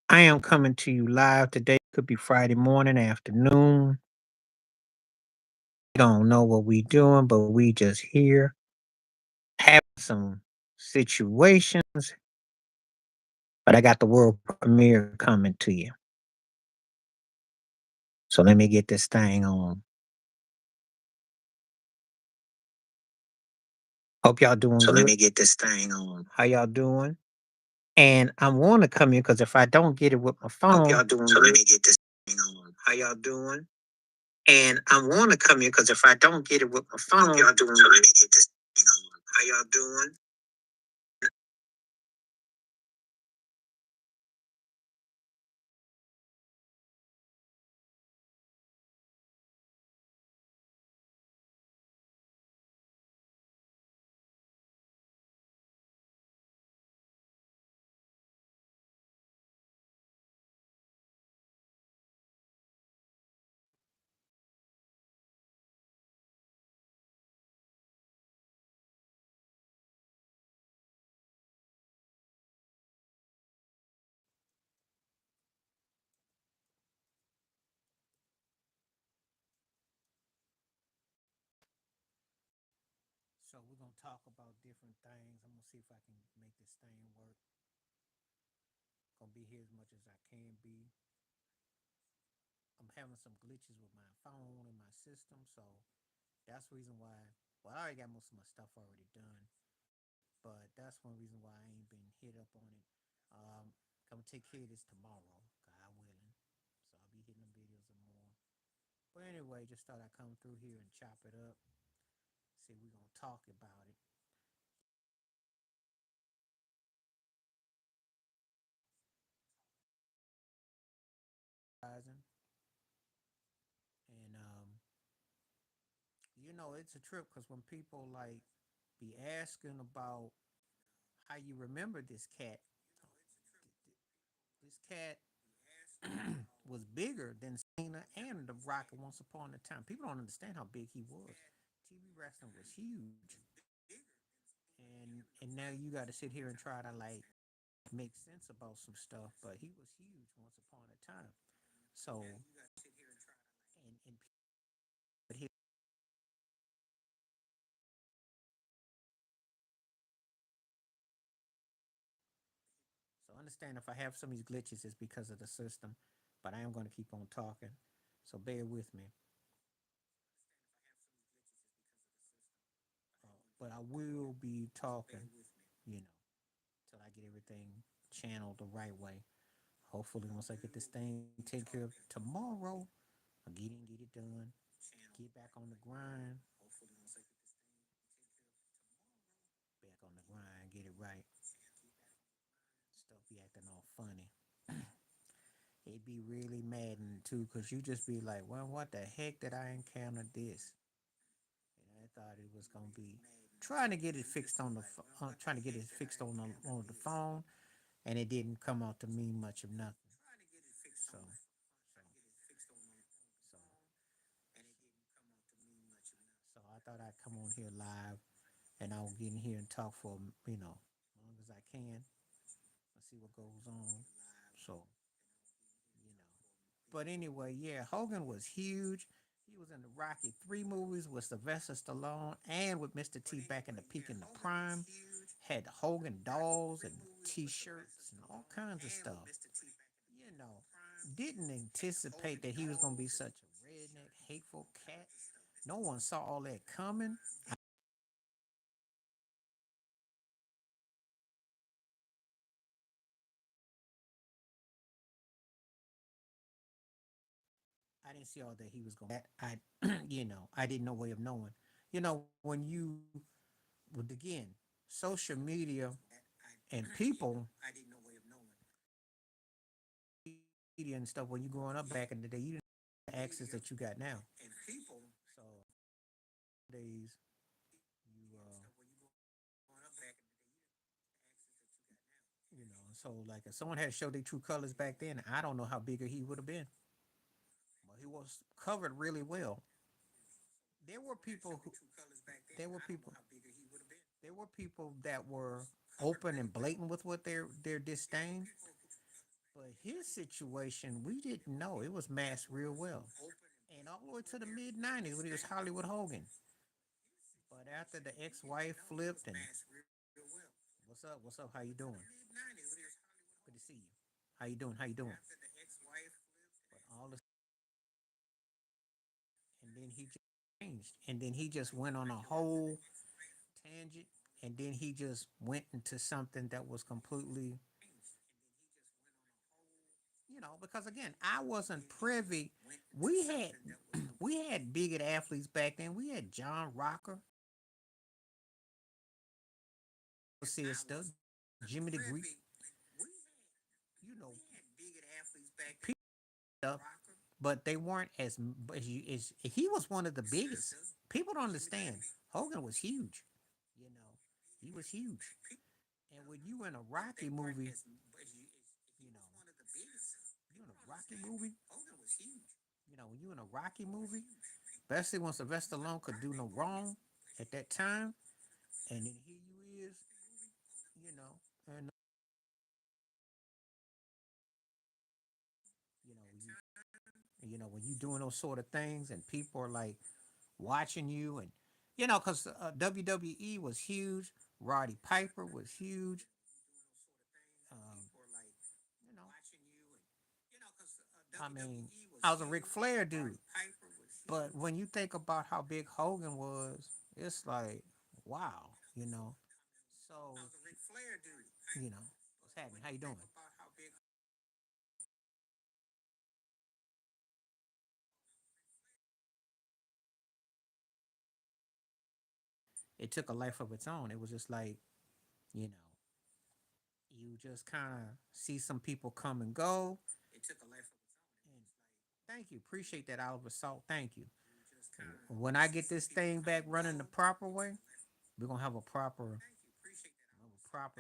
I am coming to you live today. Could be Friday morning, afternoon. We don't know what we doing, but we just here having some situations. But I got the world premiere coming to you. So let me get this thing on. Hope y'all doing So let good. me get this thing on. How y'all doing? And I want to come in because if I don't get it with my Hope phone, y'all doing so good. Let me get this thing on. How y'all doing? And I want to come in because if I don't get it with my phone, hope y'all doing so let me get this thing on. How y'all doing? so we're gonna talk about different things. I'm gonna see if I can make this thing work. Gonna be here as much as I can be. I'm having some glitches with my phone and my system, so that's the reason why. Well, I already got most of my stuff already done, but that's one reason why I ain't been hit up on it. Come take care of this tomorrow, God willing. So I'll be hitting them videos some more. But anyway, just thought I'd come through here and chop it up. See, we're gonna talk about it. And it's a trip because when people like be asking about how you remember this cat, this cat was bigger than Cena and The Rock Once Upon a Time. People don't understand how big he was. TV wrestling was huge, and now you got to sit here and try to like make sense about some stuff. But he was huge once upon a time. So and but he, so understand if I have some of these glitches, it's because of the system. But I am going to keep on talking. So bear with me. But I will be talking, till I get everything channeled the right way. Hopefully, once I get this thing taken care of tomorrow, I'll get in, get it done, get back on the grind, back on the grind, get it right. Stuff be acting all funny. It be really maddening too, cause you just be like, well, what the heck did I encounter this? And I thought it was gonna be trying to get it fixed on the trying to get it fixed on the phone, and it didn't come out to mean much of nothing. So, so, so I thought I'd come on here live, and I'll get in here and talk for as long as I can. Let's see what goes on. So, you know. But anyway, yeah, Hogan was huge. He was in the Rocky 3 movies with Sylvester Stallone and with Mr. T back in the peak in the prime. Had Hogan dolls and t-shirts and all kinds of stuff. You know, didn't anticipate that he was going to be such a redneck, hateful cat. No one saw all that coming. I didn't see all that he was going to. I, I didn't know way of knowing. When you, with again, social media and people media and stuff when you growing up back in the day, you didn't have the access that you got now. So days you so like if someone had showed their true colors back then, I don't know how bigger he would have been. But he was covered really well. There were people who there were people there were people that were open and blatant with what their disdain, but his situation, we didn't know. It was masked real well. And all the way to the mid 90s when he was Hollywood Hogan. But after the ex-wife flipped and what's up? What's up? How you doing? Good to see you. How you doing? How you doing? But all this, and then he just changed, and then he just went on a whole tangent, and then he just went into something that was completely, because again, I wasn't privy. We had we had bigger athletes back then. We had John Rocker, sister, Jimmy the Greek, you know, people up, but they weren't as he was one of the biggest. People don't understand. Hogan was huge. You know, he was huge. And when you in a Rocky movie, you know, you in a Rocky movie, when you in a Rocky movie, especially when Sylvester Stallone could do no wrong at that time, and then here you is, and when you doing those sort of things, and people are like watching you, and because WWE was huge, Roddy Piper was huge, you know, I mean, I was a Ric Flair dude, but when you think about how big Hogan was, it's like, wow, you know. So, what's happening? How you doing? It took a life of its own. It was just like, you know, you just kind of see some people come and go. And thank you. Appreciate that, Oliver Salt. Thank you. When I get this thing back running the proper way, we're gonna have a proper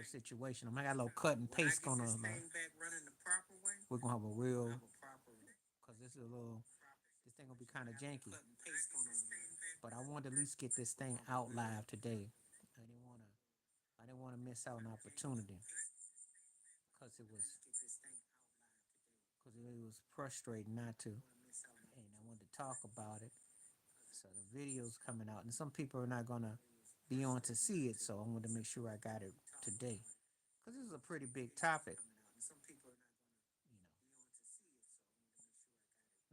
situation. I'm gonna got a little cut and paste going on. Like, we're gonna have a real, because this thing gonna be kind of janky. But I wanted to at least get this thing out live today. I didn't wanna, I didn't want to miss out on opportunity because it was frustrating not to, and I wanted to talk about it. So the video's coming out, and some people are not gonna be on to see it. So I wanted to make sure I got it today because this is a pretty big topic. And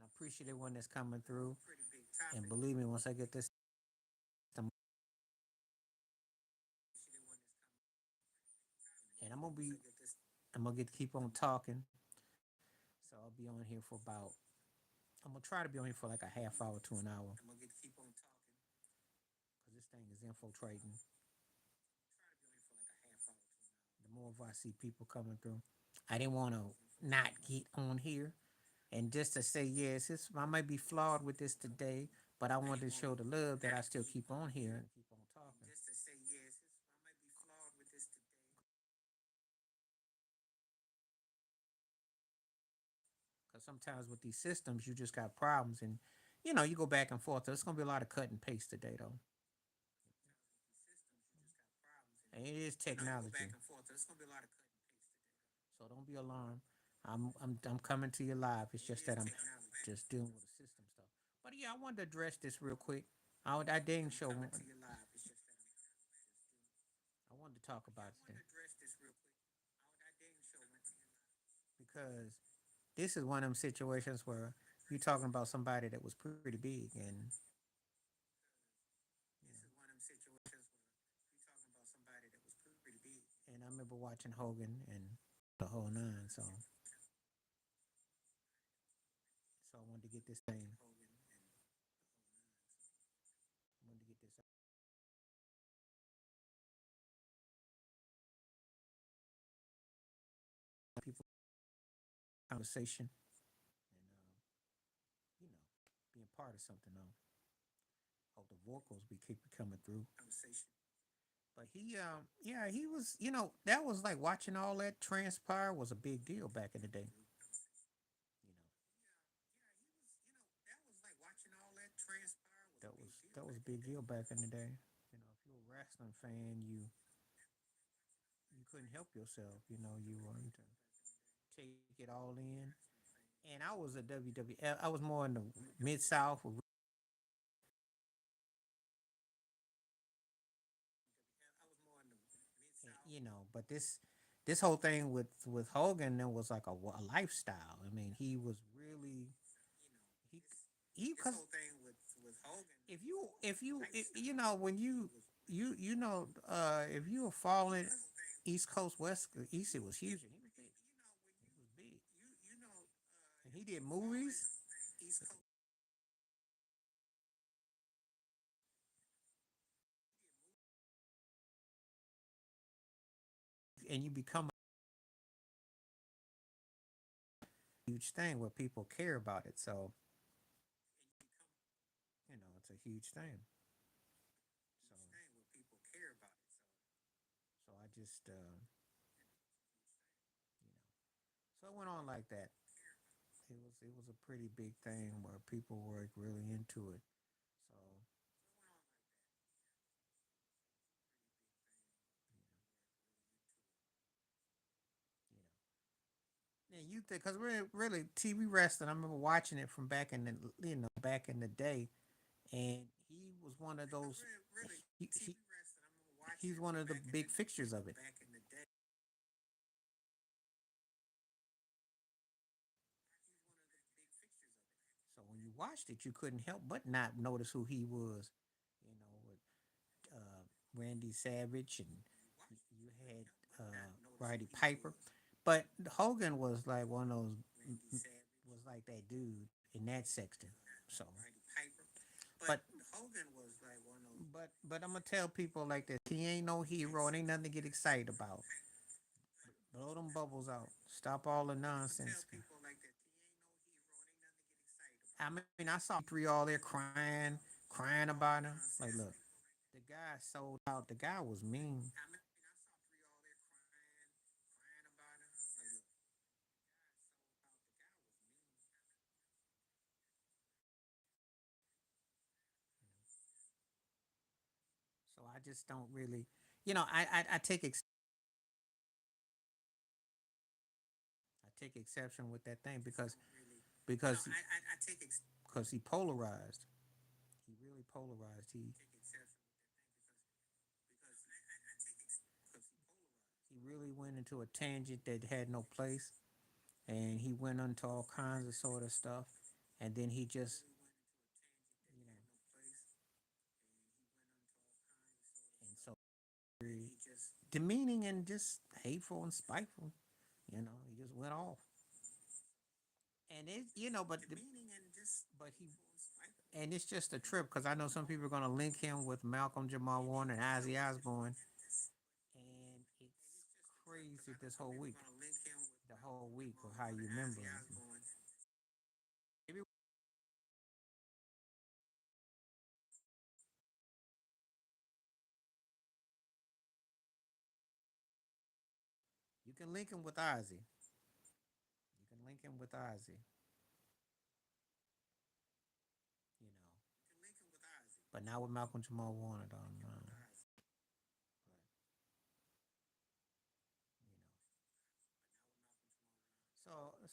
I appreciate everyone that's coming through. And believe me, once I get this, and I'm gonna get to keep on talking. So I'll be on here for about. I'm gonna try to be on here for like a half hour to an hour because this thing is infiltrating. The more of I see people coming through, I didn't want to not get on here and just to say yes, I might be flawed with this today, but I wanted to show the love that I still keep on here and keep on talking. Because sometimes with these systems, you just got problems, and you go back and forth. There's gonna be a lot of cut and paste today, though. And it is technology, so don't be alarmed. I'm coming to you live. It's just that I'm just dealing with the system stuff. But yeah, I wanted to address this real quick. I didn't show. I wanted to talk about it because this is one of them situations where you're talking about somebody that was pretty big, and I remember watching Hogan and the whole nine. So I wanted to get this thing. I wanted to get this people conversation, and you know, being part of something. Though, hope the vocals be keep coming through. But yeah, he was. That was like watching all that transpire was a big deal back in the day. That was a big deal back in the day. If you're a wrestling fan, you couldn't help yourself. You weren't. take it all in. And I was a WWF. I was more in the mid South, But this whole thing with Hogan, it was like a lifestyle. I mean, he was really he because if when if you were following East Coast West East, it was huge. And he was big, and he did movies, and you become a huge thing where people care about it. So it's a huge thing. So I just you know so it went on like that. It was a pretty big thing where people were really into it. So you know, and you think because really TV wrestling, I remember watching it from back in the back in the day, and he was one of those. He's one of the big fixtures of it. So when you watched it, you couldn't help but not notice who he was. With Randy Savage, and you had Roddy Piper, but Hogan was like one of those was like that dude in that section. So, but but I'm gonna tell people like this: he ain't no hero. It ain't nothing to get excited about. Blow them bubbles out. Stop all the nonsense. I mean, I saw three all there crying about him. Like, look, the guy sold out. The guy was mean. So I just don't really, I take exception with that thing because because he polarized. He really polarized. He really went into a tangent that had no place, and he went into all kinds of sort of stuff, and then he just, you know, and so very demeaning and just hateful and spiteful. He just went off, and but he, and it's just a trip because I know some people are gonna link him with Malcolm Jamal Warner and Ozzy Osbourne, and it's crazy this whole week, the whole week of how you remember him. Maybe you can link him with Ozzy. You can link him with Ozzy. You know, but not with Malcolm Jamal Warner, though. No.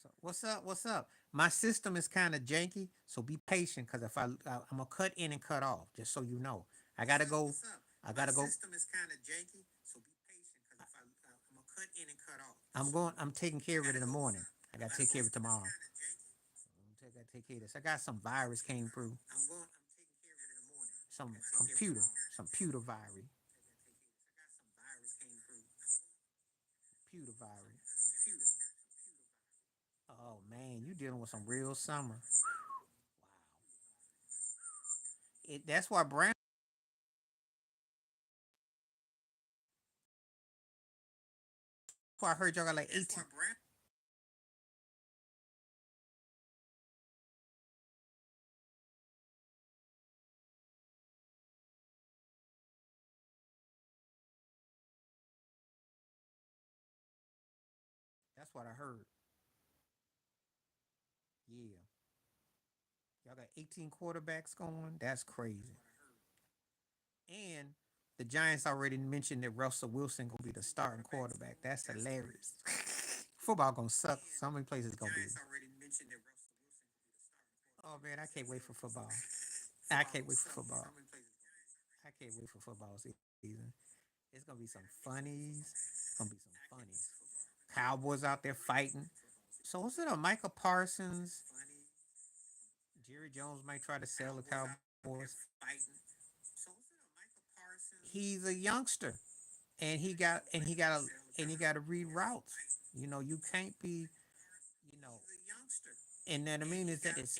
So what's up? What's up? My system is kind of janky, so be patient because if I'm gonna cut in and cut off, just so you know. I gotta go. I gotta go. I'm going. I'm taking care of it in the morning. I gotta take care of it tomorrow. I gotta take care of this. I got some virus came through. Some computer, some computer virus, computer virus. Oh man, you dealing with some real summer. Wow. That's why Brown. That's why I heard y'all got like 18. That's what I heard. Yeah. Y'all got 18 quarterbacks going. That's crazy. And the Giants already mentioned that Russell Wilson gonna be the starting quarterback. That's hilarious. Football gonna suck. So many places gonna be. Oh man, I can't wait for football. I can't wait for football. I can't wait for football season. It's gonna be some funnies. It's gonna be some funnies. Cowboys out there fighting. So what's it? Michael Parsons, Jerry Jones might try to sell the Cowboys. He's a youngster, and he got to read routes. You can't be. You know, and then I mean is that it's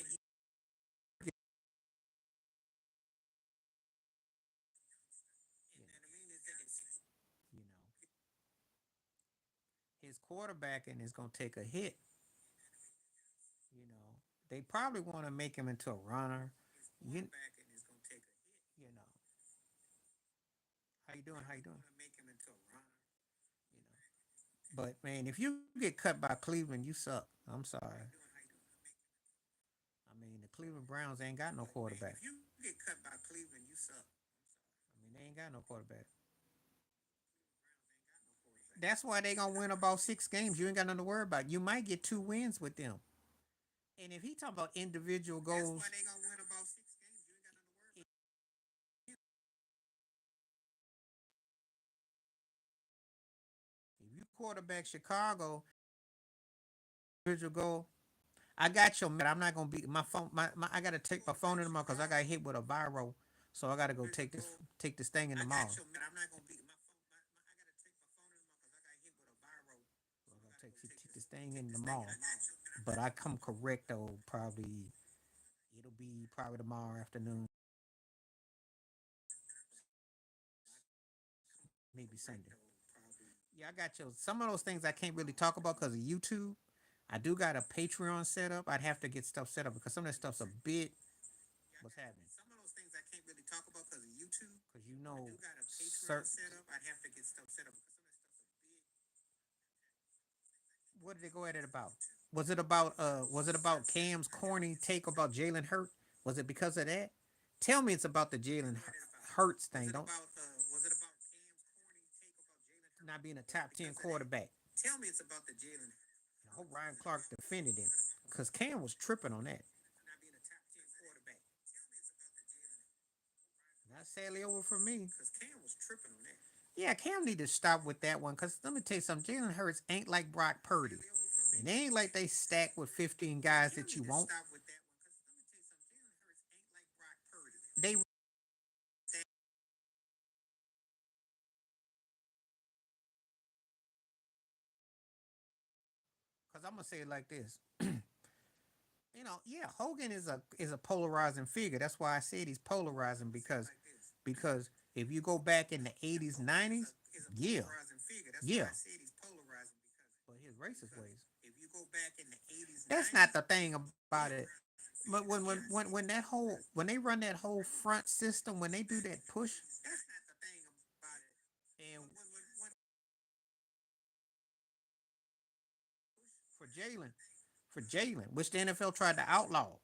you know his quarterbacking is gonna take a hit. You know, they probably want to make him into a runner. You, you know, how you doing? How you doing? You know, but man, if you get cut by Cleveland, you suck. I'm sorry. I mean, the Cleveland Browns ain't got no quarterback. I mean, they ain't got no quarterback. That's why they gonna win about 6 games. You ain't got nothing to worry about. You might get 2 wins with them. And if he talking about individual goals, if you quarterback Chicago, individual goal, I got your man. I'm not gonna be my phone. My I gotta take my phone in the mall because I got hit with a viral, so I gotta go take this thing in the mall. So I gotta take this thing in the mall. But I come correct though. Probably it'll be probably tomorrow afternoon, maybe Sunday. Yeah, I got you. Some of those things I can't really talk about because of YouTube. I do got a Patreon set up. I'd have to get stuff set up because some of that stuff's a bit. What's happening? Because certain. What did they go at it about? Was it about Cam's corny take about Jalen Hurt? Was it because of that? Tell me it's about the Jalen Hurts thing. Don't not being a top 10 quarterback. I hope Ryan Clark defended him because Cam was tripping on that. Not sadly over for me. Yeah, Cam need to stop with that one because let me tell you something. Jalen Hurts ain't like Brock Purdy. It ain't like they stacked with 15 guys that you won't. They because I'm gonna say it like this. Yeah, Hogan is a polarizing figure. That's why I said he's polarizing because if you go back in the 80s, 90s, yeah, yeah, but his racist ways. That's not the thing about it. But when that whole when they run that whole front system, when they do that push, and for Jalen, which the NFL tried to outlaw,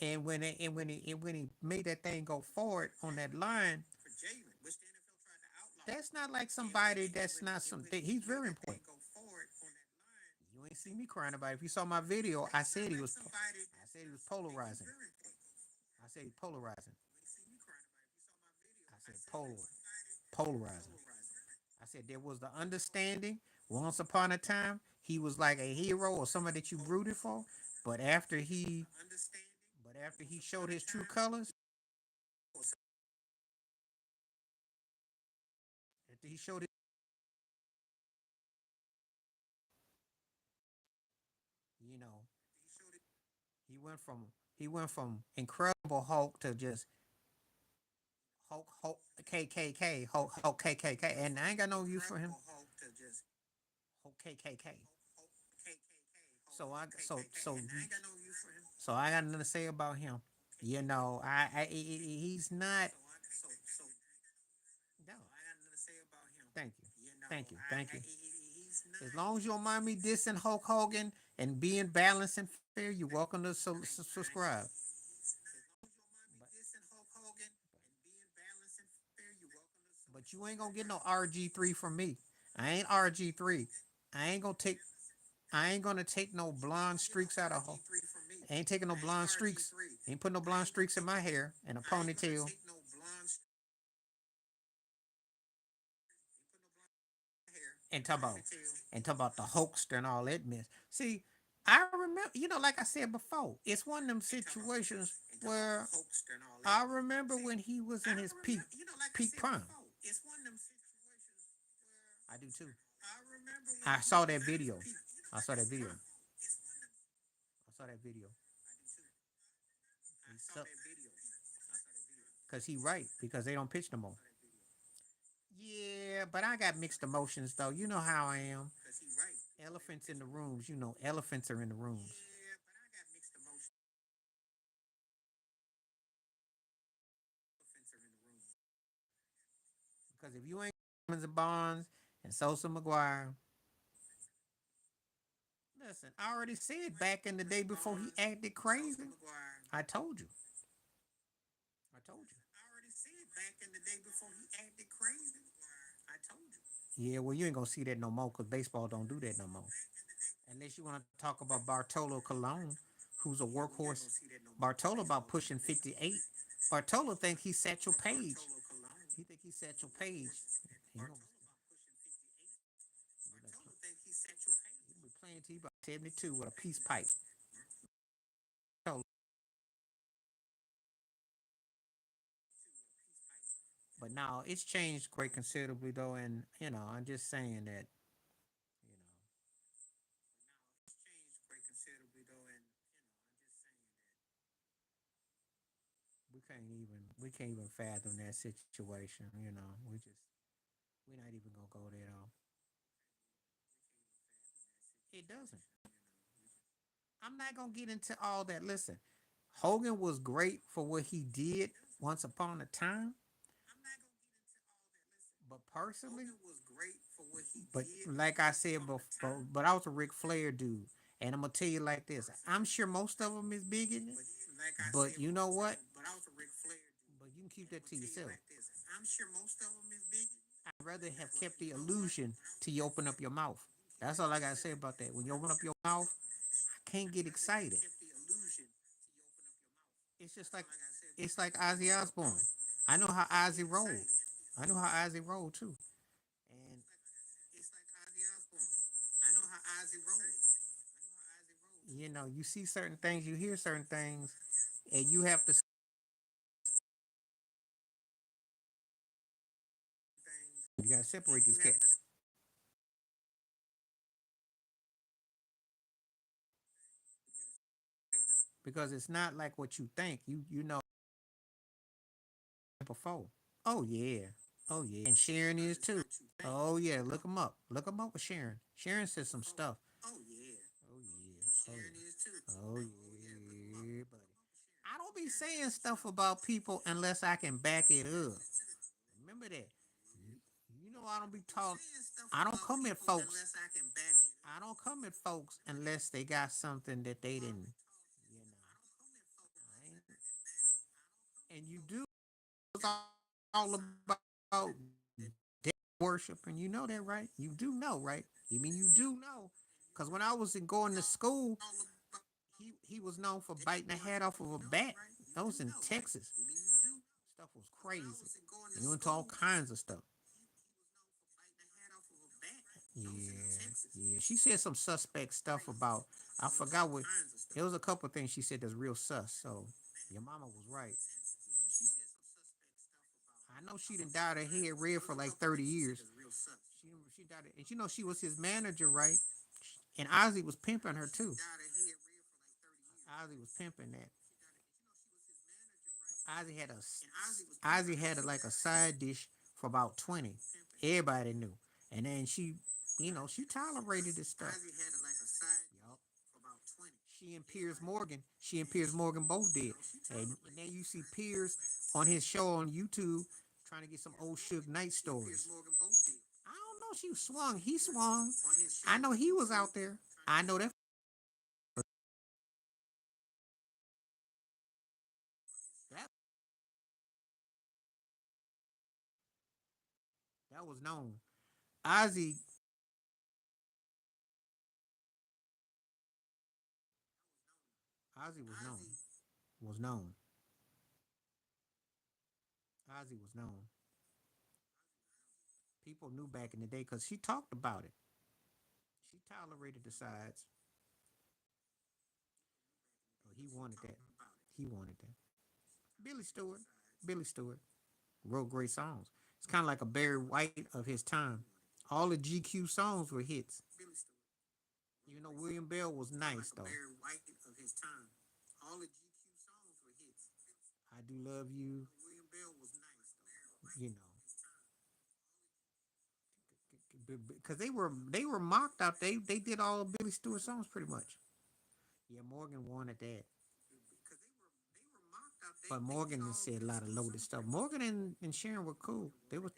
and when he made that thing go forward on that line, that's not like somebody that's not something. He's very important. You ain't see me crying about it. If you saw my video, I said he was polarizing. I said he polarizing. I said polarizing. I said there was the understanding. Once upon a time, he was like a hero or somebody that you rooted for. But after he showed his true colors, after he showed his, you know, he went from Incredible Hulk to just Hulk KKK Hulk KKK, and I ain't got no use for him. Hulk KKK. So I got nothing to say about him. He's not. No, thank you, thank you. As long as you don't mind me dissing Hulk Hogan and being balanced and fair, you're welcome to subscribe. But, but you ain't gonna get no RG3 from me. I ain't RG3. I ain't gonna take. I ain't gonna take no blonde streaks out of her. I ain't taking no blonde streaks. Ain't putting no blonde streaks in my hair and a ponytail. And talk about the hoaxer and all that mess. See, I remember, like I said before, it's one of them situations where I remember when he was in his peak prime. I do too. I saw that video. I saw that video. I saw that video. Cause he right because they don't pitch no more. Yeah, but I got mixed emotions though. You know how I am. Elephants in the rooms. Elephants are in the rooms. Because if you ain't Simmons and Bonds and Sosa McGuire, listen, I already said back in the day before he acted crazy. I told you. I told you. I already said back in the day before he acted crazy. I told you. Yeah, well, you ain't gonna see that no more because baseball don't do that no more. Unless you want to talk about Bartolo Colon, who's a workhorse. Bartolo about pushing 58. Bartolo think he Satchel Paige. He think he's Satchel Paige. He be playing to you about 72 with a peace pipe. But now it's changed quite considerably though, and I'm just saying that you know we can't even fathom that situation. We're not even gonna go there though. It doesn't. I'm not gonna get into all that. Listen, Hogan was great for what he did once upon a time, but personally, but like I said before, but I was a Ric Flair dude, and I'm gonna tell you like this: I'm sure most of them is bigoted, but you know what? But you can keep that to yourself. I'd rather have kept the illusion till you open up your mouth. That's all I gotta say about that. When you open up your mouth, I can't get excited. It's just like Ozzy Osbourne. I know how Ozzy rolled. I know how Ozzy rolled too. And you see certain things, you hear certain things, and you have to. You gotta separate these cats because it's not like what you think. You know before. Oh yeah. Oh yeah. And Sharon is too. Oh yeah. Look them up. Look them up with Sharon. Sharon said some stuff. Oh yeah. Oh yeah. Oh yeah, buddy. I don't be saying stuff about people unless I can back it up. Remember that. I don't be talking. I don't come at folks. I don't come at folks unless they got something that they didn't. You know. And you do all about death worship, and you know that, right? You do know, right? You mean you do know? Because when I was going to school, he was known for biting the head off of a bat. That was in Texas. Stuff was crazy. He went to all kinds of stuff. Yeah, yeah. She said some suspect stuff about. I forgot what. It was a couple of things she said that's real sus. So your mama was right. I know she done dyed her hair red for like 30 years. She dyed it, and she was his manager, right? And Ozzy was pimping her too. Ozzy was pimping that. Ozzy had like a side dish for about 20. Everybody knew, and then she tolerated this stuff. Yup. She and Piers Morgan both did, and then you see Piers on his show on YouTube trying to get some old Suge Knight stories. I don't know. She swung. He swung. I know he was out there. I know that. That that was known. Ozzy Ozzy was known. Was known. Ozzy was known. People knew back in the day because she talked about it. She tolerated the sides. Oh, he wanted that. He wanted that. Billy Stewart. Billy Stewart wrote great songs. It's kind of like a Barry White of his time. All the GQ songs were hits. You know, William Bell was nice though. I do love you. You know, because they were mocked out. They did all of Billy Stewart songs pretty much. Yeah, Morgan wanted that, but Morgan said a lot of loaded stuff. Morgan and Sharon were cool. They were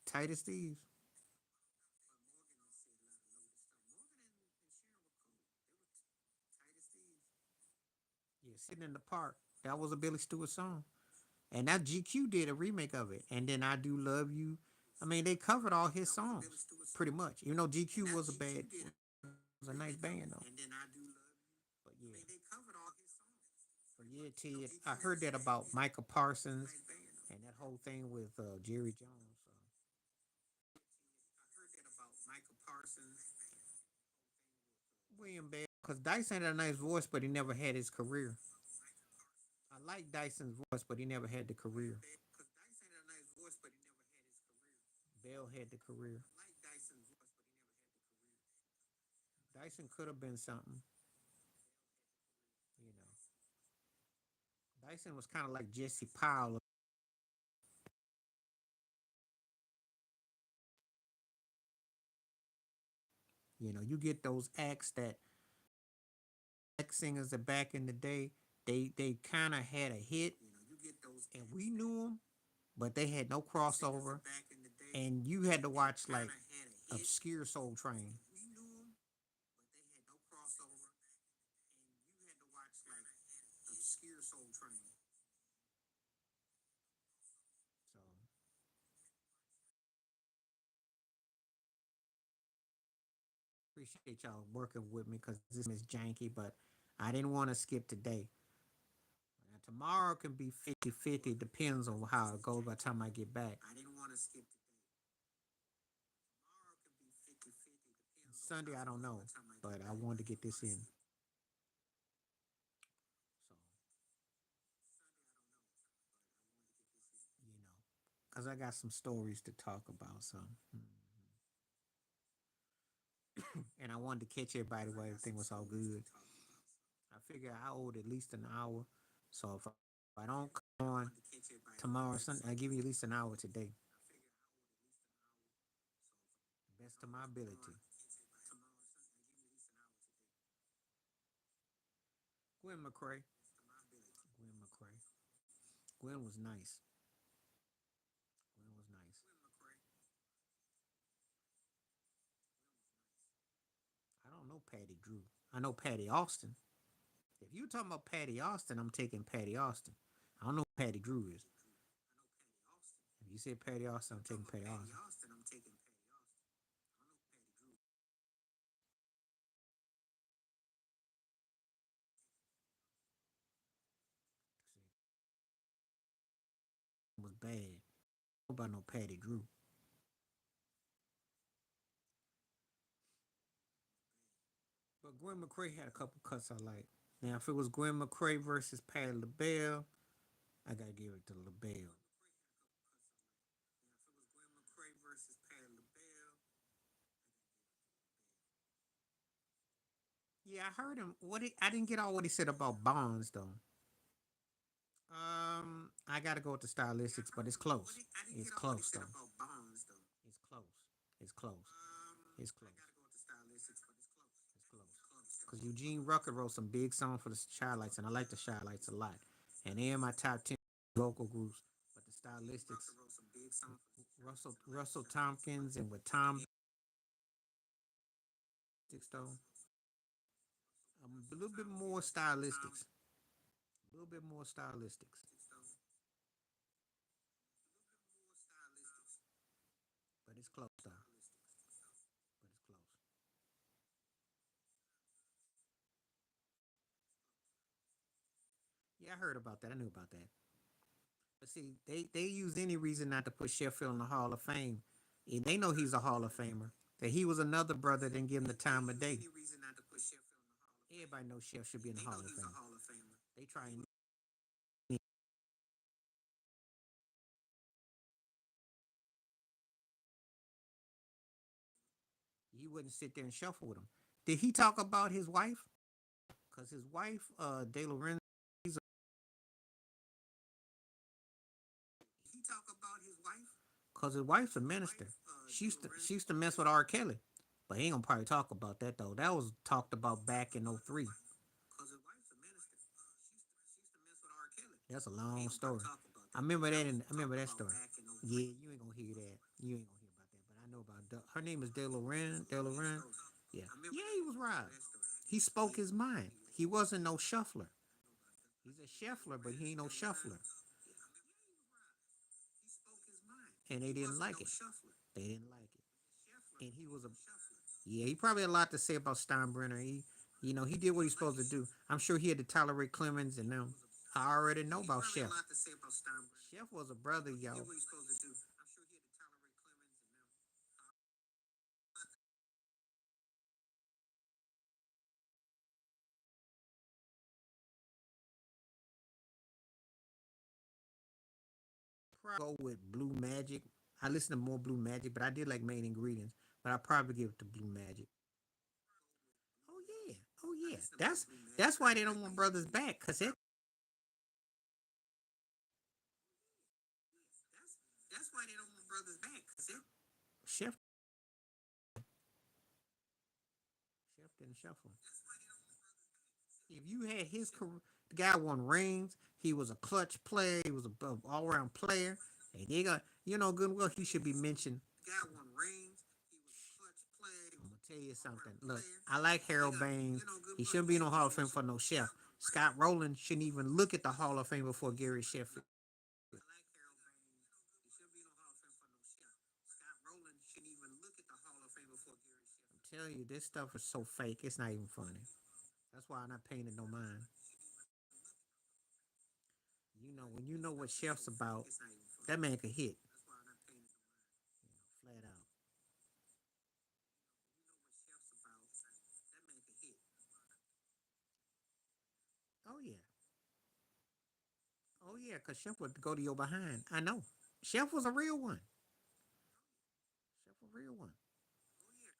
tight as thieves. Yeah, sitting in the park. That was a Billy Stewart song, and that GQ did a remake of it. And then I do love you. I mean, they covered all his songs pretty much. You know, GQ was was a nice band though. But yeah, but yeah, Ted. I heard that about Michael Parsons and that whole thing with Jerry Jones. William Bell, because Dyson had a nice voice, but he never had his career. I like Dyson's voice, but he never had the career. Bell had the career. Dyson could have been something, you know. Dyson was kind of like Jesse Powell. You know, you get those acts that ex singers that back in the day, they kind of had a hit, and we knew them, but they had no crossover, and you had to watch like obscure Soul Train. So appreciate y'all working with me because this is janky, but I didn't want to skip today. Now, tomorrow can be 50-50, depends on how it goes by the time I get back. Sunday, I don't know, but I wanted to get this in. So, you know, because I got some stories to talk about. So, and I wanted to catch everybody while everything was all good. I figure I owed at least an hour. So if I don't come on tomorrow, Sunday, I give you at least an hour today, best of my ability. Gwen McCrae. Gwen McCrae. Gwen was nice. Gwen was nice. I don't know Patty Drew. I know Patty Austin. If you talking about Patty Austin, I'm taking Patty Austin. I don't know who Patty Drew is. If you said Patty Austin, I'm taking Patty Austin. It was bad. Nobody know Patty Drew. But Gwen McCrae had a couple cuts I like. Now, if it was Gwen McCrae versus Patty LaBelle, I gotta give it to LaBelle. Yeah, I heard him. I didn't get all what he said about Bonds though. I gotta go with the stylistics, but it's close. It's close though. It's close. It's close. It's close. It's close. Because Eugene Rucker wrote some big songs for the Shylights, and I like the Shylights a lot. And they're in my top 10 vocal groups. But the stylistics, Russell Tompkins, and with Tom though, a little bit more stylistics. A little bit more stylistics. But it's close though. But it's close. Yeah, I heard about that. I knew about that. But see, they use any reason not to put Sheffield in the Hall of Fame. And they know he's a Hall of Famer. That he was another brother didn't give him the time of day. Everybody knows Chef should be in the Hall of Fame. They try and you wouldn't sit there and shuffle with him. Did he talk about his wife? Because his wife, De Lorenzo, he talk about his wife? Because his wife's a minister. She used to mess with R. Kelly. But he ain't gonna probably talk about that though. That was talked about back in '03. That's a long story. I remember that. I remember that story. Yeah, you ain't gonna hear that. You ain't gonna hear about that. But I know about her name is De Loren. De Loren. Yeah, yeah, he was right. He spoke his mind. He wasn't no shuffler. He's a shuffler, but he ain't no shuffler. And they didn't like it. They didn't like it. And he was a yeah. He probably had a lot to say about Steinbrenner. He did what he's supposed to do. I'm sure he had to tolerate Clemens and them. I already know about Chef. Chef was a brother, y'all. Go with Blue Magic. I listen to more Blue Magic, but I did like Main Ingredients. But I probably give it to Blue Magic. Oh yeah, oh yeah. That's why they don't want brothers back, cause it. That's why they don't want brothers back, cause it. Chef, Chef didn't shuffle. If you had his career, the guy won rings. He was a clutch player. He was a all around player. And they got, good and well, he should be mentioned. The guy won rings. He was a clutch player. I'm gonna tell you something. Look, I like Harold Baines. He shouldn't be in no Hall of Fame for no chef. Scott Rowland shouldn't even look at the Hall of Fame before Gary Sheffield. I'm telling you, this stuff is so fake. It's not even funny. That's why I'm not paying it no mind. When you know what Chef's about, that man could hit. Flat out. Oh yeah. Oh yeah, cause Chef would go to your behind. I know. Chef was a real one. Chef a real one.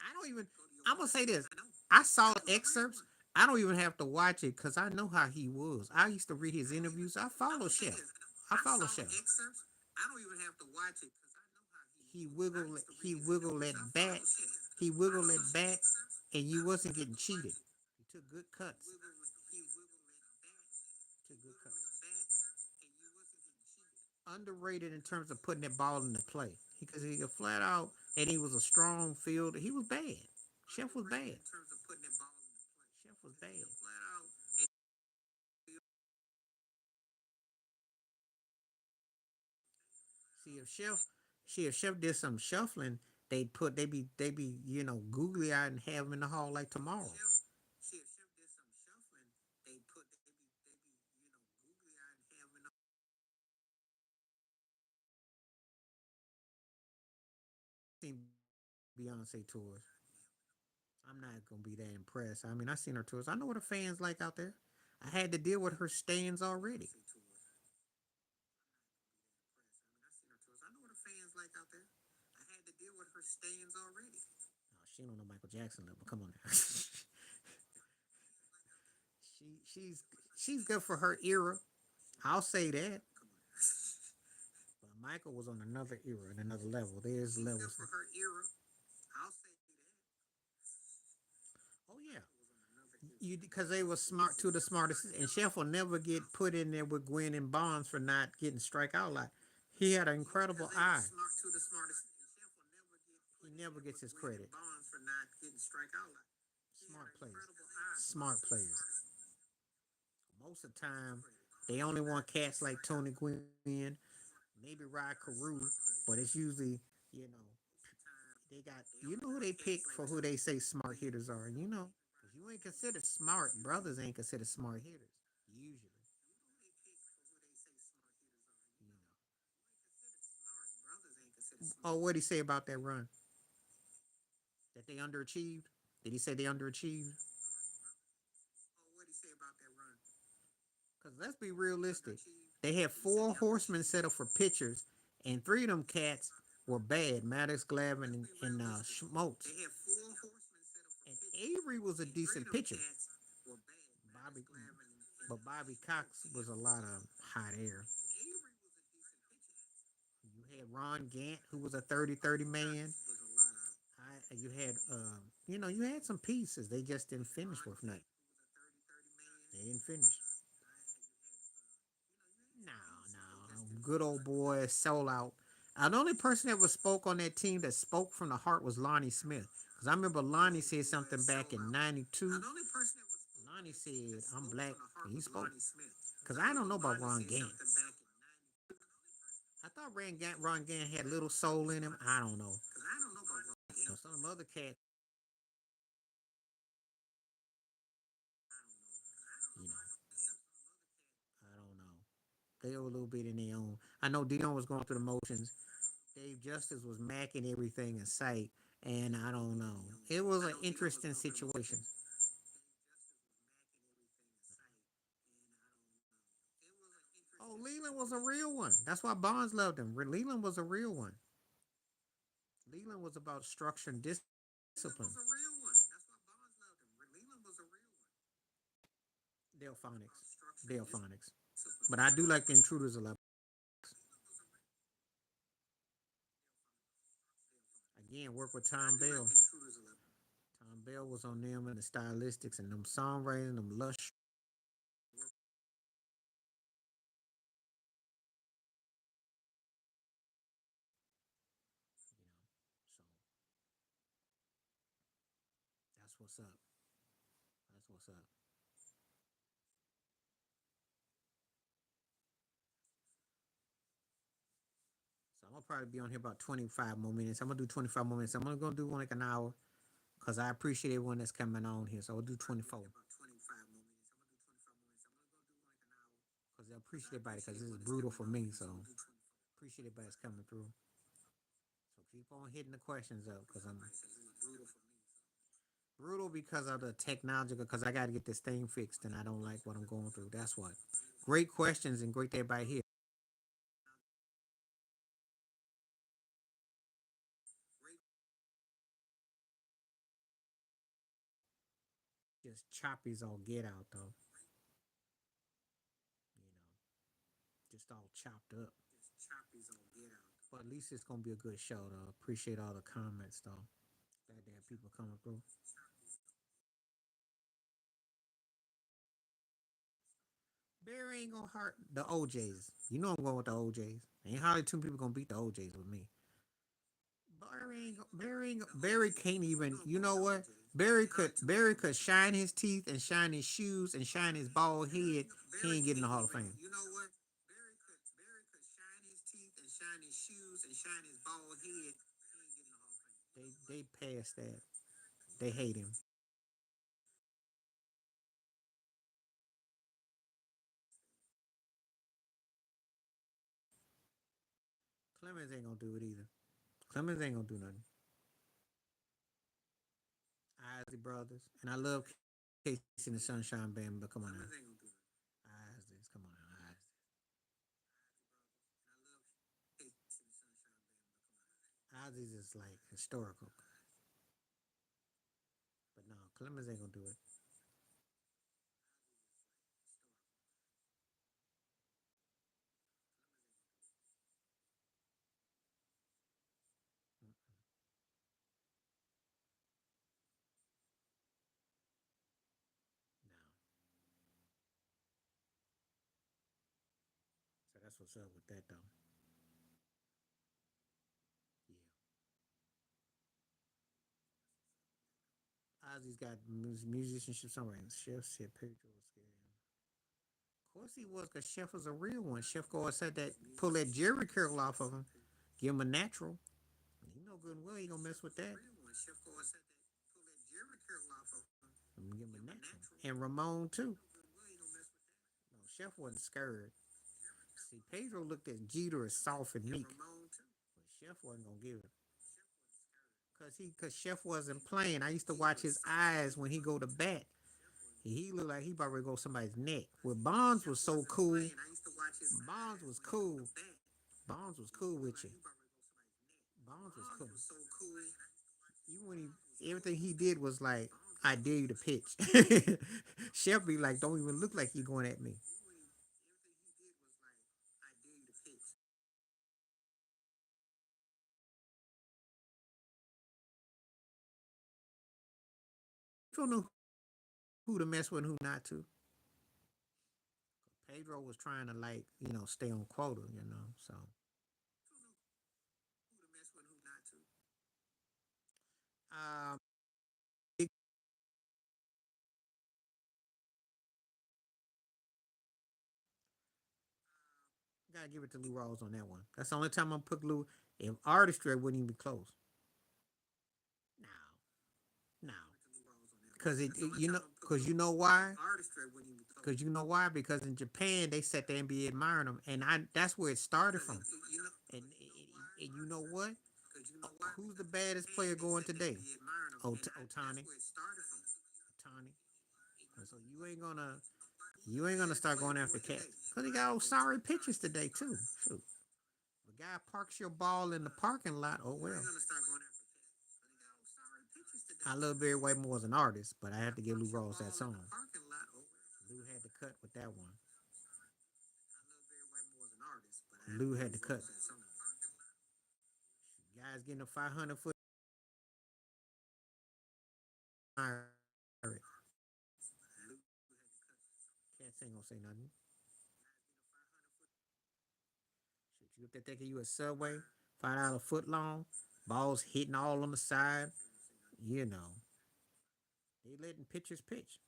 I don't even. I'm gonna say this. I saw excerpts. I don't even have to watch it because I know how he was. I used to read his interviews. I follow Chef. I follow Chef. I don't even have to watch it because I know how he wiggled. He wiggled that back. He wiggled that back, and you wasn't getting cheated. He took good cuts. Took good cuts. Underrated in terms of putting that ball into play because he could flat out, and he was a strong fielder. He was bad. Chef was bad. Chef was bad. See if Chef did some shuffling, they be googly eyed and have him in the hall like tomorrow. Seen Beyonce tours. I'm not gonna be that impressed. I mean, I seen her tours. I know what her fans like out there. I had to deal with her stands already. Oh, she don't know Michael Jackson level. Come on now. She's good for her era. I'll say that. But Michael was on another era and another level. There's levels. For her era. I'll say that. Oh yeah. You because they were smart, two of the smartest, and Chef will never get put in there with Gwen and Bonds for not getting strike out a lot. He had an incredible eye. He never gets his credit. Smart players. Smart players. Most of the time, they only want cats like Tony Gwynn, maybe Rod Carew, but it's usually, you know, they got, who they pick for who they say smart hitters are, Because you ain't considered smart. Brothers ain't considered smart hitters, usually. Oh, what did he say about that run? That they underachieved? Did he say they underachieved? Because let's be realistic. They had four horsemen set up for pitchers, and three of them cats were bad. Maddox, Glavin, and Schmaltz. And Avery was a decent pitcher. Bobby, but Bobby Cox was a lot of hot air. You had Ron Gant, who was a 30-30 man. You had, you had some pieces. They just didn't finish with nothing. They didn't finish. No, no. Good old boy, sold out. The only person that was spoke on that team that spoke from the heart was Lonnie Smith. Because I remember Lonnie said something back in 92. Lonnie said, I'm black. And he spoke. Because I don't know about Ron Gant. I thought Ron Gant had little soul in him. I don't know. Some other cat, you know, I don't know. They were a little bit in their own. I know Dion was going through the motions. Dave Justice was macking everything in sight, and I don't know. It was an interesting situation. Oh, Leland was a real one. That's why Bonds loved him. Leland was a real one. Leland was about structure and discipline. Delphonics. Delphonics. But I do like the intruders a lot. Again, work with Tom Bell. Tom Bell was on them and the stylistics and them songwriting, them lush. You know, so that's what's up. That's what's up. So I'm gonna probably be on here about 25 more minutes. I'm gonna do 25 more minutes. I'm gonna go do one like an hour because I appreciate everyone that's coming on here. So I'll do 24 because I appreciate everybody because this is brutal for me. So appreciate everybody that's coming through. So keep on hitting the questions up because I'm brutal because of the technology because I got to get this thing fixed and I don't like what I'm going through. That's what. Great questions and great to everybody here. Just choppy's all get out though. You know, just all chopped up. But at least it's gonna be a good show though. Appreciate all the comments though. Glad to have people coming through. Barry ain't gonna hurt the OJs. You know I'm going with the OJs. Ain't hardly two people gonna beat the OJs with me. Barry can't even. You know what? Barry could shine his teeth and shine his shoes and shine his bald head. He ain't getting the Hall of Fame. You know what? Barry could shine his teeth and shine his shoes and shine his bald head. They passed that. They hate him. Clemens ain't gonna do it either. Clemens ain't gonna do nothing. Isley Brothers, and I love Casey and the Sunshine Band, but come on now. Isley's, come on now, Isley. Isley's is like historical, but no, Clemens ain't gonna do it. No, so that's what's up with that though. Yeah, Ozzy's got musicianship songwriting. Chef said Pedro was scared. Of course he was, cause Chef was a real one. Chef go said that pull that Jerry curl off of him, give him a natural. You know good and well he gonna mess with that. Give him a natural. And Ramon too. No, Chef wasn't scared. See, Pedro looked at Jeter as soft and meek. Chef wasn't gonna give it cause Chef wasn't playing. I used to watch his eyes when he go to bat. He looked like he about to go somebody's neck. Well, Bonds was so cool. Bonds was cool. Bonds was cool with you. Bonds was cool. Even when everything he did was like, I dare you to pitch. Chef be like, don't even look like you going at me. You don't know who to mess with and who not to. Pedro was trying to like, stay on quota. So um gotta give it to Lou Rawls on that one. That's the only time I'm put Lou. If artistry wouldn't even be close. No, no, because you know why? Because you know why? Because in Japan they sat there and be admiring them, and that's where it started from. And you know what? Who's the baddest player going today? Otani. Otani. So you ain't gonna start going after Cat because he got old sorry pitches today too. Shoot. The guy parks your ball in the parking lot. Oh well. I love Barry White more as an artist, but I have to give Lou Rawls that song. Lou had to cut with that one. Lou had to cut. Guys getting a 500 foot. Cats ain't gonna say nothing. Shit, you up there thinking you a Subway, $5 foot long, balls hitting all on the side. You know, they letting pitchers pitch.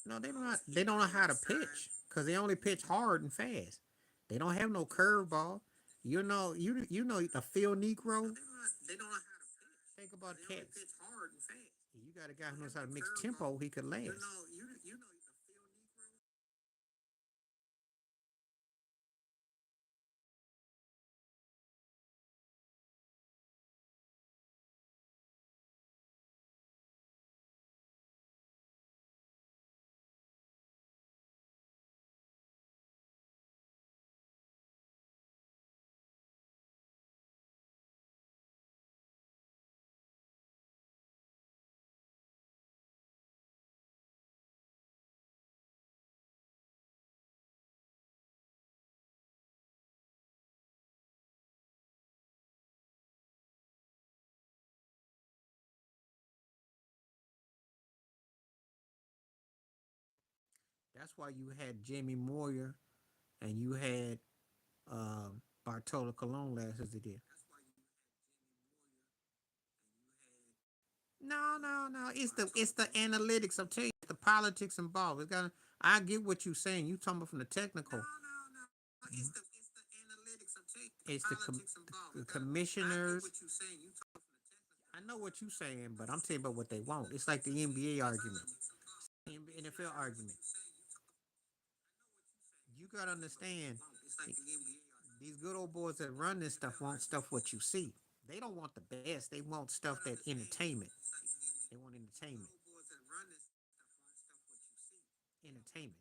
No, they don't. They don't know how to pitch because they only pitch hard and fast. They don't have no curveball. You know the field Negro. Think about cats. You got a guy who knows how to mix tempo. He could last. That's why you had Jamie Moyer and you had Bartolo Colon last as they did. No. It's the analytics. I'm telling you, the politics involved. It's got. I get what you're saying. You talking about from the technical. It's the commissioners. I know what you're saying, but I'm telling you about what they want. It's like the NBA argument, NFL argument. You gotta understand. These good old boys that run this stuff want stuff what you see. They don't want the best. They want stuff that entertainment. They want entertainment. Entertainment.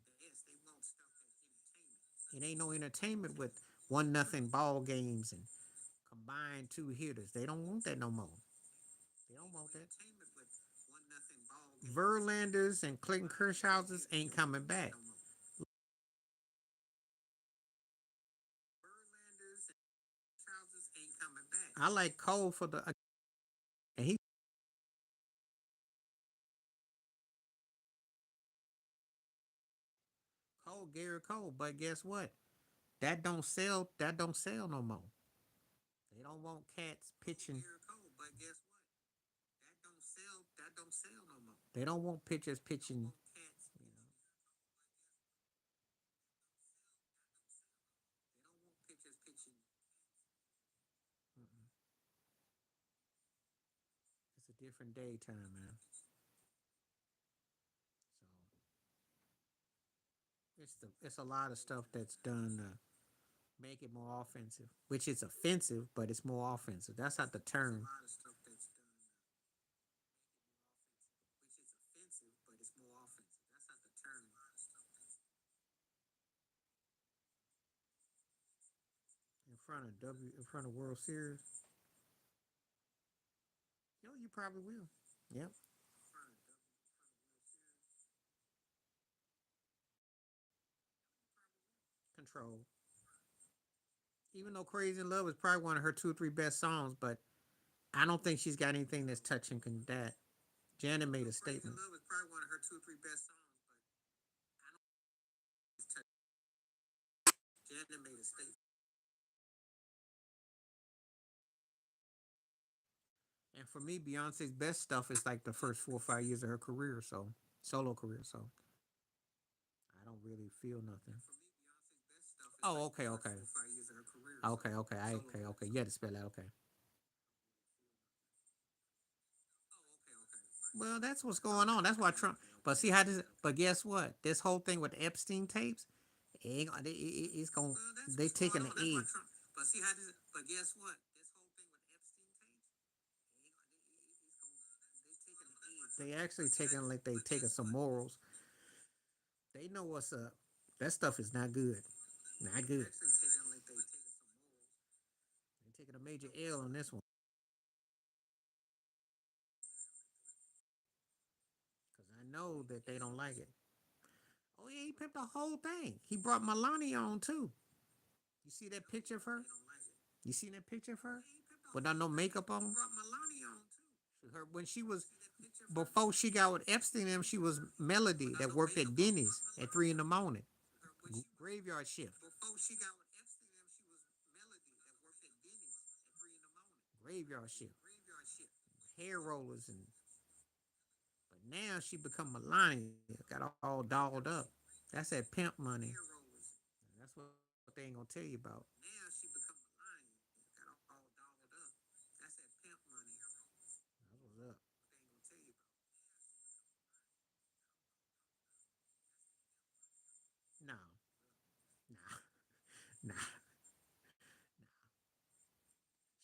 It ain't no entertainment with 1-0 ball games and combined two hitters. They don't want that no more. They don't want that. Verlanders and Clayton Kershaw's ain't coming back. I like Cole for the and he Cole Gary Cole, but guess what? That don't sell. That don't sell no more. They don't want cats pitching. They don't want pitchers pitching. It's a different daytime, man. So it's a lot of stuff that's done. Make it more offensive, which is offensive, but it's more offensive. That's not the term. In front of World Series. Yo, you probably will. Yep. Control. Even though Crazy in Love is probably one of her two or three best songs, but I don't think she's got anything that's touching that. Janet made a statement. And for me, Beyonce's best stuff is like the first 4 or 5 years of her career, so solo career. So I don't really feel nothing. Oh, okay, okay, okay. Okay. You had to spell that. Okay. Well, that's what's going on. That's why Trump. But see how this. But guess what? This whole thing with the Epstein tapes, it's going. They taking the egg. But see how this. But guess what? This whole thing with Epstein tapes, they actually taking like they taking some morals. They know what's up. That stuff is not good. Not good. They taking a major L on this one because I know that they don't like it. Oh yeah, he pimped the whole thing. He brought Melania on too. You see that picture of her? You seen that picture of her without no makeup on? Her when she was before she got with Epstein, and them, she was Melody that worked at Denny's at 3 in the morning. Graveyard shift. Graveyard shift. Hair rollers and but now she become Melania. Got all dolled up. That's that pimp money. That's what they ain't gonna tell you about. Now she become Melania. Got all dolled up. That's that pimp money. That's what's up. They ain't gonna tell you about. No, nah, nah.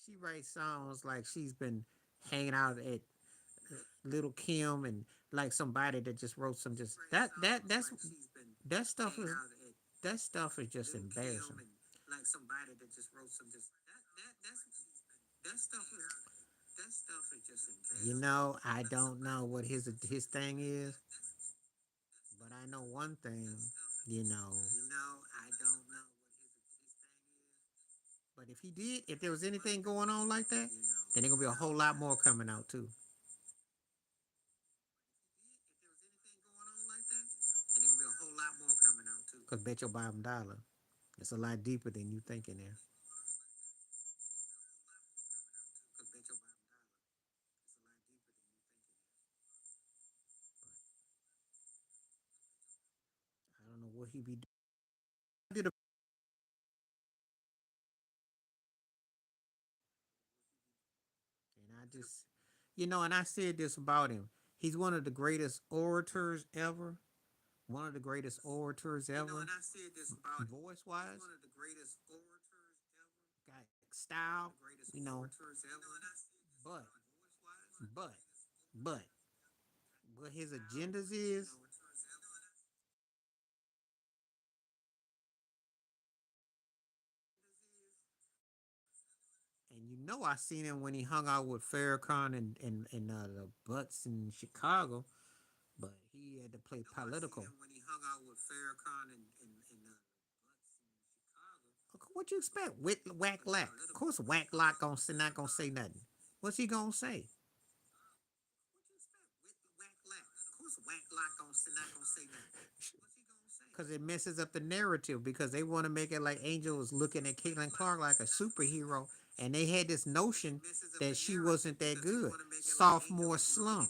She writes songs like she's been hanging out at Little Kim and like somebody that just wrote some just that stuff is that stuff is just embarrassing. Like somebody that just wrote some just that stuff is that stuff is just embarrassing. I don't know what his thing is, but I know one thing. I don't know what his thing is. But if he did, if there was anything going on like that, then there gonna be a whole lot more coming out too. Then there gonna be a whole lot more coming out too. Cause bet your bottom dollar, it's a lot deeper than you think in there. Cause bet your bottom dollar, it's a lot deeper than you think in there. I don't know what he be doing. I did a, and I just, and I said this about him. He's one of the greatest orators ever. One of the greatest orators ever. And I said this about voice wise. One of the greatest orators ever. Got style. But but but what his agendas is. And I seen him when he hung out with Farrakhan and the Butts in Chicago, but he had to play political. When he hung out with Farrakhan and what you expect? Whack Lack. Of course, Whack Lock not gonna say nothing. What's he gonna say? Of course, Whack Lock not gonna say nothing. Because it messes up the narrative because they want to make it like Angel was looking at Caitlin Clark like a superhero, and they had this notion that she wasn't that good. Sophomore slump.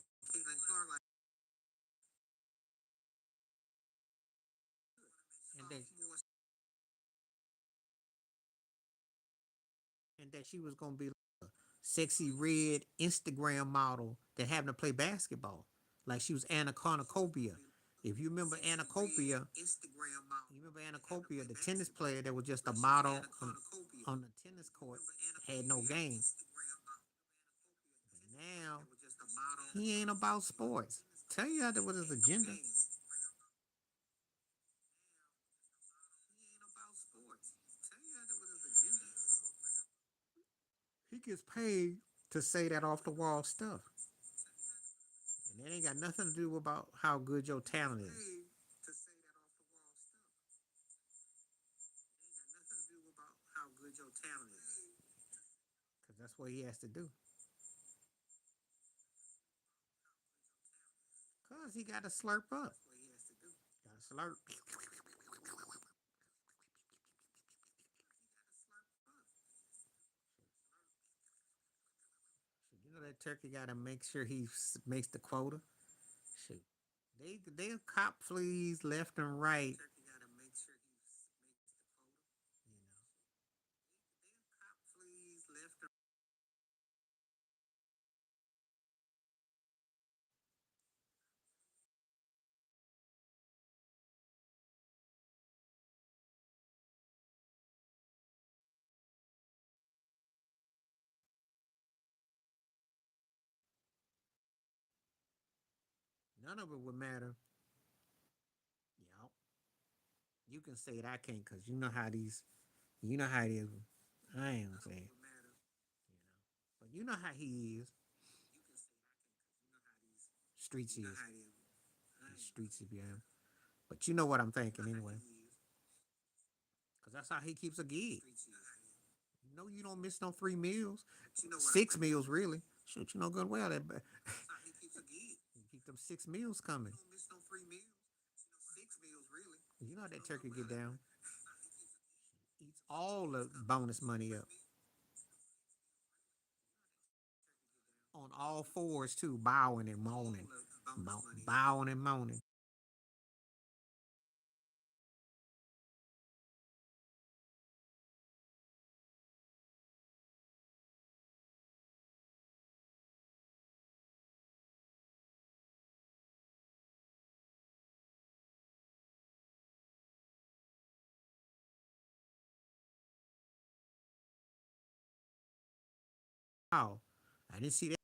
And that she was gonna be like a sexy red Instagram model that happened to play basketball, like she was Anna Cornucopia. If you remember Anacopia, you remember Anacopia, the tennis player that was just a model on the tennis court, had no game. But now he ain't about sports. Tell you out there what his agenda. He gets paid to say that off the wall stuff. And it ain't got nothing to do about how good your talent is. Because that's what he has to do. Because he got to slurp up. Got to slurp. You know that turkey got to make sure he makes the quota. Shoot. They cop fleas left and right. None of it would matter. You know, you can say it. I can't because you know how these. You know how it is. I ain't gonna say it. But you know how he is. Streets is. Streets is behind. But you know what I'm thinking anyway. Because that's how he keeps a gig. You know you don't miss no 3 meals. 6 meals really. Shoot, you know good well that you keep them 6 meals coming. You know how that turkey get down. Eats all the bonus money up. On all fours too, bowing and moaning. Bowing and moaning. Oh, I didn't see that.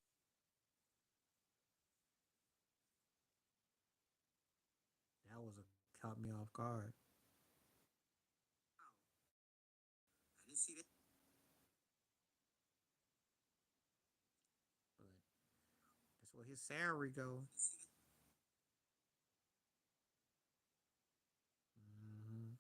That was a caught me off guard. But that's where his salary goes. Hmm.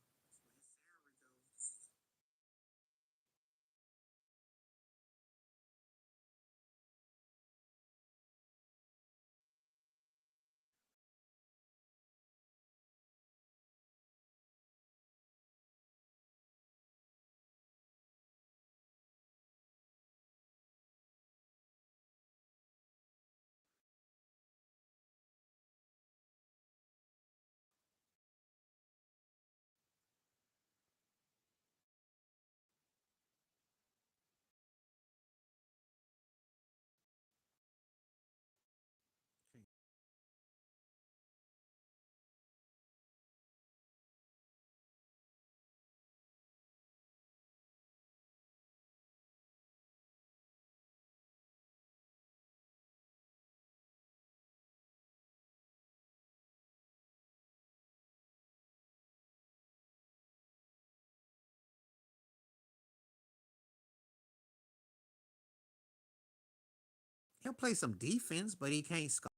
He'll play some defense, but he can't score.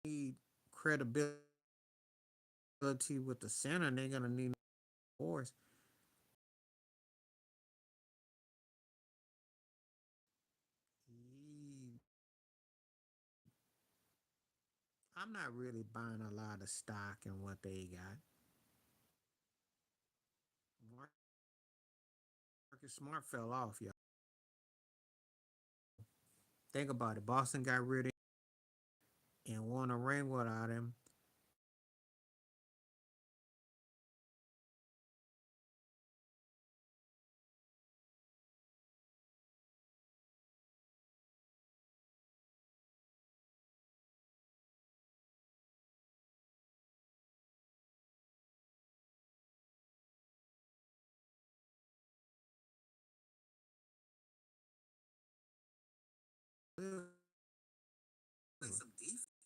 Need credibility with the center, and they're gonna need force. I'm not really buying a lot of stock in what they got. Marcus Smart fell off, y'all. Think about it. Boston got rid of him and won a ring without him.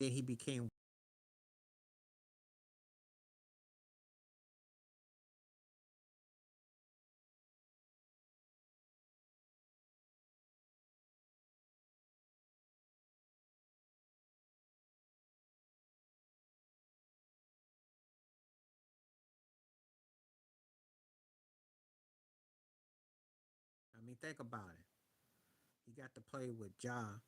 then he became. I mean, think about it. He got to play with Ja, and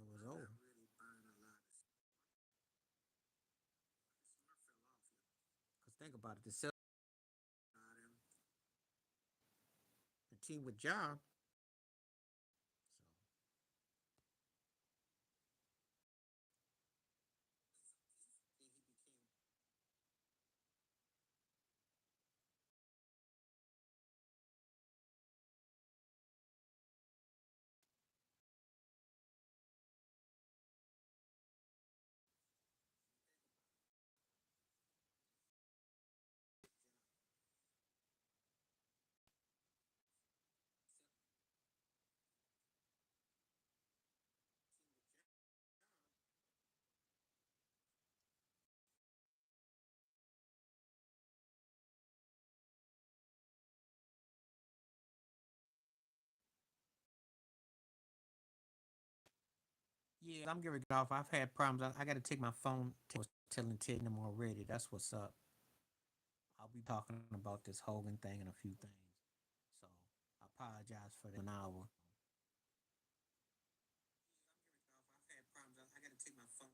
it was over. Cause think about it, the team with Ja. Yeah, I'm getting off. I've had problems. I got to take my phone. I was telling them already. That's what's up. I'll be talking about this Hogan thing and a few things. So I apologize for that. An hour. I've had problems. I got to take my phone.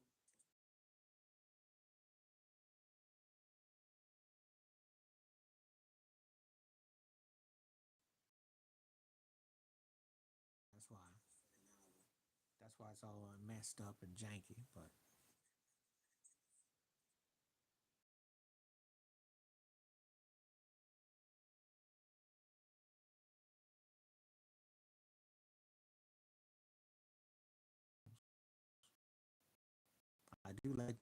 That's why. That's why it's all messed up and janky. But I do like.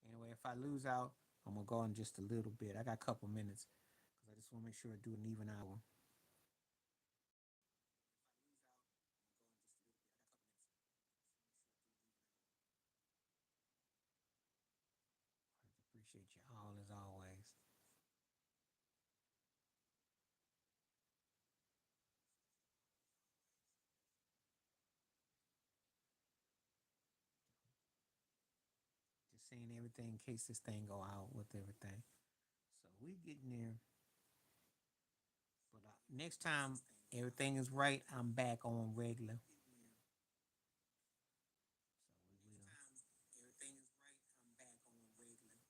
Anyway, if I lose out, I'm gonna go on just a little bit. I got a couple minutes because I just want to make sure I do an even hour. Appreciate you all as always. Just saying everything in case this thing go out with everything. So we getting there. But next time everything is right, I'm back on regular. So we will. Everything is right, I'm back on regular.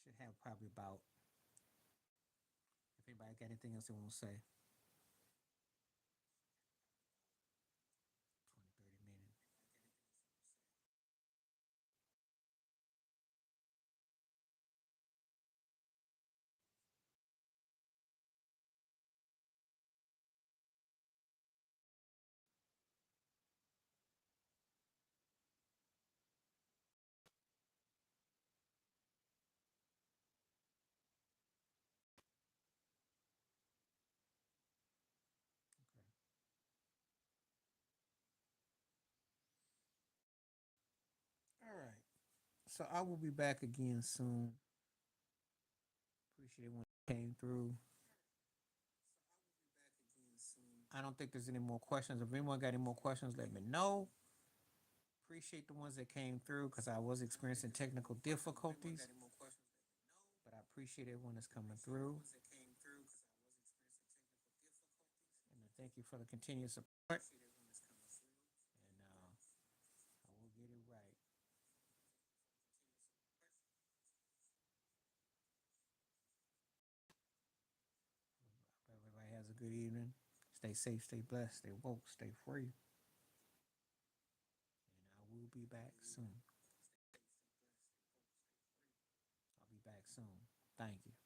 Should have probably about. If anybody got anything else they want to say, 20, 30 minutes. Okay. All right. So I will be back again soon. Appreciate everyone that came through. I don't think there's any more questions. If anyone got any more questions, let me know. Appreciate the ones that came through because I was experiencing technical difficulties. But I appreciate everyone that's coming through. Thank you for the continued support, and I will get it right. Hope everybody has a good evening. Stay safe, stay blessed, stay woke, stay free, and I will be back soon. I'll be back soon. Thank you.